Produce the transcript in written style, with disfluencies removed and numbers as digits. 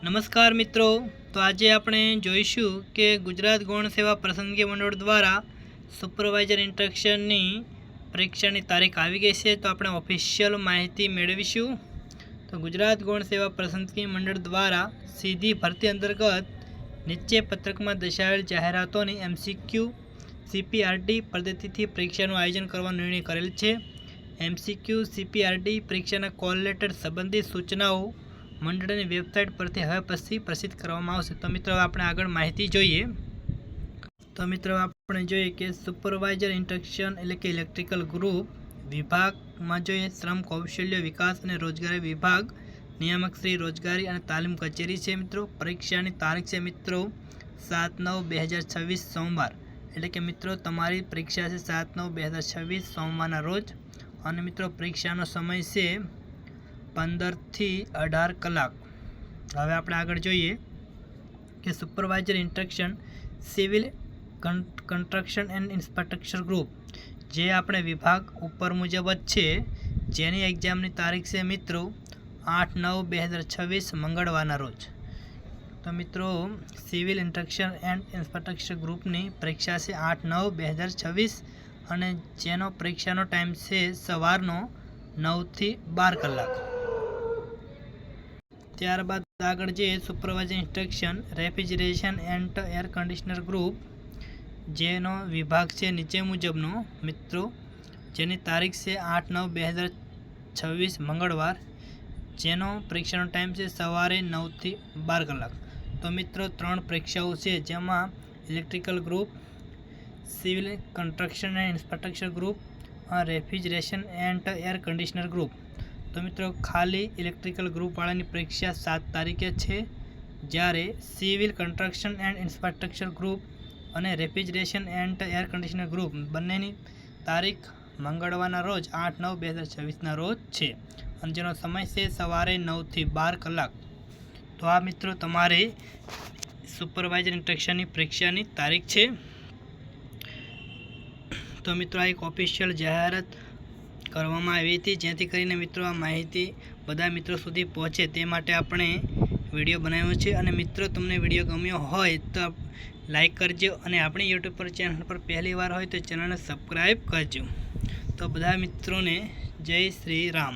નમસ્કાર મિત્રો, તો આજે આપણે જોઈશું કે ગુજરાત ગૌણ સેવા પસંદગી મંડળ દ્વારા સુપરવાઇઝર ઇન્સ્ટ્રક્શનની પરીક્ષાની તારીખ આવી ગઈ છે. તો આપણે ઓફિશિયલ માહિતી મેળવીશું. તો ગુજરાત ગૌણ સેવા પસંદગી મંડળ દ્વારા સીધી ભરતી અંતર્ગત નીચે પત્રકમાં દર્શાવેલ જાહેરાતોની MCQ CPRD પદ્ધતિથી પરીક્ષાનું આયોજન કરવાનો નિર્ણય કરેલ છે. MCQ CPRD પરીક્ષાના કોલ લેટર સંબંધિત સૂચનાઓ મંડળની વેબસાઇટ પરથી હવે પછી પ્રસિદ્ધ કરવામાં આવશે. તો મિત્રો આપણે આગળ માહિતી જોઈએ. તો મિત્રો આપણે જોઈએ કે સુપરવાઇઝર ઇન્સ્ટ્રક્શન એટલે કે ઇલેક્ટ્રિકલ ગ્રુપ વિભાગમાં જોઈએ શ્રમ કૌશલ્ય વિકાસ અને રોજગારી વિભાગ નિયામક શ્રી રોજગારી અને તાલીમ કચેરી છે. મિત્રો પરીક્ષાની તારીખ છે મિત્રો 7/9/2026 સોમવાર, એટલે કે મિત્રો તમારી પરીક્ષા છે 7/9/2026 સોમવારના રોજ. અને મિત્રો પરીક્ષાનો સમય છે 15 થી 18 કલાક. હવે આપણે આગળ જોઈએ કે supervisor instruction civil construction and infrastructure group જે આપણે વિભાગ ઉપર મુજબ જ છે, જેની એક્ઝામની તારીખ છે મિત્રો 8/9/2026 મંગળવારના રોજ. તો મિત્રો સિવિલ ઇન્સ્ટ્રક્શન એન્ડ ઇન્ફ્રાસ્ટ્રક્ચર ગ્રુપની પરીક્ષા છે 8/9/2026 અને જેનો પરીક્ષાનો ટાઈમ છે સવારનો 9 થી 12 કલાક. ત્યારબાદ આગળ જે supervisor instruction refrigeration and air conditioner group જેનો વિભાગ છે નીચે મુજબનો મિત્રો, જેની તારીખ છે 8/9/2026 મંગળવાર, જેનો પરીક્ષાનો ટાઈમ છે સવારે 9 થી 12 કલાક. તો મિત્રો 3 પરીક્ષાઓ છે, જેમાં electrical group, civil construction and infrastructure group, refrigeration and air conditioner group. તો મિત્રો ખાલી ઇલેક્ટ્રિકલ ગ્રુપવાળાની પરીક્ષા 7 તારીખે છે, જ્યારે civil construction and infrastructure group અને refrigeration and air conditioner group બંનેની તારીખ મંગળવારના રોજ 8/9/2026ના રોજ છે, અને જેનો સમય છે સવારે 9 થી 12 કલાક. તો આ મિત્રો તમારે સુપરવાઇઝર ઇન્સ્ટ્રક્શનની પરીક્ષાની તારીખ છે. તો મિત્રો આ એક ઓફિશિયલ જાહેરાત કરવામાં આવી હતી, જેથી કરીને મિત્રો આ માહિતી બધા મિત્રો સુધી પહોંચે તે માટે આપણે વિડીયો બનાવ્યો છે. અને મિત્રો તમને વિડીયો ગમ્યો હોય તો લાઈક કરજો, અને આપણી યુટ્યુબ પર ચેનલ પર પહેલી વાર હોય તો ચેનલને સબસ્ક્રાઈબ કરજો. તો બધા મિત્રોને જય શ્રી રામ.